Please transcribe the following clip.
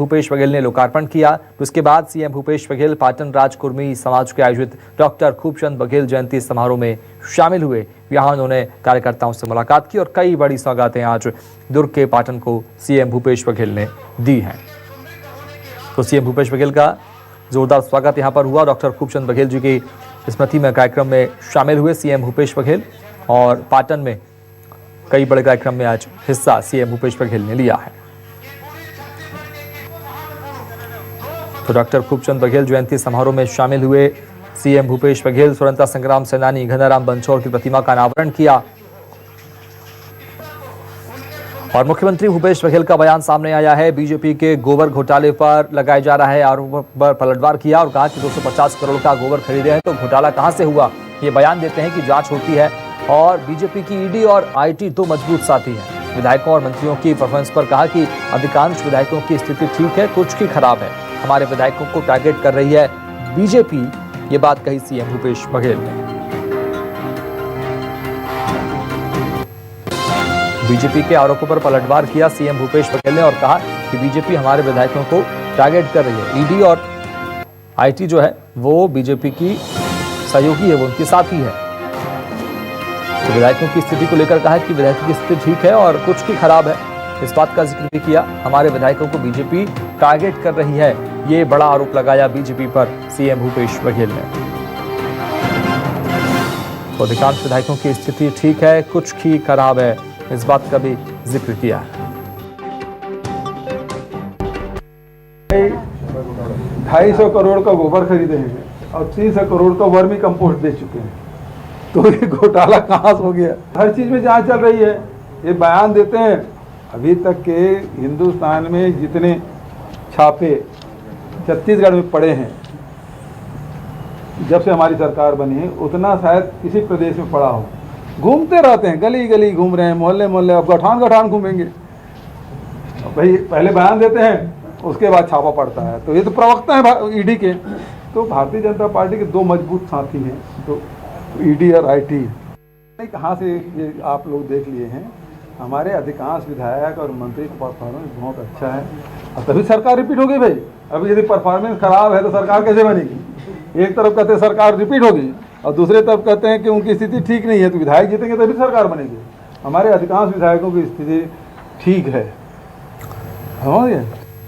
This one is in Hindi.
भूपेश बघेल ने लोकार्पण किया। तो इसके बाद सीएम भूपेश बघेल पाटन राज कुर्मी समाज के आयोजित डॉक्टर खूबचंद बघेल जयंती समारोह में शामिल हुए। यहाँ उन्होंने कार्यकर्ताओं से मुलाकात की और कई बड़ी सौगातें आज दुर्ग के पाटन को सीएम भूपेश बघेल ने दी हैं। तो सीएम भूपेश बघेल का जोरदार स्वागत यहां पर हुआ। डॉक्टर खूबचंद बघेल जी की स्मृति में कार्यक्रम में शामिल हुए सीएम भूपेश बघेल और पाटन में कई बड़े कार्यक्रम में आज हिस्सा सीएम भूपेश बघेल ने लिया है। तो डॉक्टर खूबचंद बघेल जयंती समारोह में शामिल हुए सीएम भूपेश बघेल। स्वतंत्रता संग्राम सेनानी घनाराम बनछोड़ की प्रतिमा का अनावरण किया और मुख्यमंत्री भूपेश बघेल का बयान सामने आया है। बीजेपी के गोबर घोटाले पर लगाए जा रहा है आरोप पर पलटवार किया और कहा कि 250 करोड़ का गोबर खरीदे हैं तो घोटाला कहां से हुआ। ये बयान देते हैं कि जांच होती है और बीजेपी की ईडी और आईटी दो मजबूत साथी हैं। विधायकों और मंत्रियों की परफॉर्मेंस पर कहा कि अधिकांश विधायकों की स्थिति ठीक है, कुछ की खराब है। हमारे विधायकों को टारगेट कर रही है बीजेपी, ये बात कही सीएम भूपेश बघेल ने। बीजेपी के आरोपों पर पलटवार किया सीएम भूपेश बघेल ने और कहा कि बीजेपी हमारे विधायकों को टारगेट कर रही है। ईडी और आईटी जो है वो बीजेपी की सहयोगी है, वो उनके साथ ही है। तो विधायकों की स्थिति को लेकर कहा कि विधायकों की स्थिति ठीक है और कुछ की खराब है। इस बात का जिक्र भी किया हमारे विधायकों को बीजेपी टारगेट कर रही है। ये बड़ा आरोप लगाया बीजेपी पर सीएम भूपेश बघेल ने। तो अधिकांश विधायकों की स्थिति ठीक है, कुछ की खराब है, इस बात का भी जिक्र किया है। 250 करोड़ का गोबर खरीदे हैं और 300 करोड़ का वर्मी कंपोस्ट दे चुके हैं। तो ये घोटाला कहाँ से हो गया? हर चीज में जांच चल रही है। ये बयान देते हैं। अभी तक के हिंदुस्तान में जितने छापे छत्तीसगढ़ में पड़े हैं जब से हमारी सरकार बनी है, उतना शायद किसी प्रदेश में पड़ा हो। घूमते रहते हैं, गली गली घूम रहे हैं, मोहल्ले मोहल्ले, अब गठान गठान घूमेंगे। भाई पहले बयान देते हैं, उसके बाद छापा पड़ता है। तो ये तो प्रवक्ता है ईडी के। तो भारतीय जनता पार्टी के दो मजबूत साथी हैं, तो ईडी और आईटी। कहाँ से ये आप लोग देख लिए हैं, हमारे अधिकांश विधायक और मंत्री का परफॉर्मेंस बहुत अच्छा है और तभी सरकार रिपीट हो गई। भाई अभी यदि परफॉर्मेंस खराब है तो सरकार कैसे बनेगी? एक तरफ कहते हैं सरकार रिपीट होगी और दूसरे तरफ कहते हैं कि उनकी स्थिति ठीक नहीं है, तो विधायक जीतेंगे तभी सरकार बनेगी। हमारे अधिकांश विधायकों की स्थिति ठीक है। समझ गए?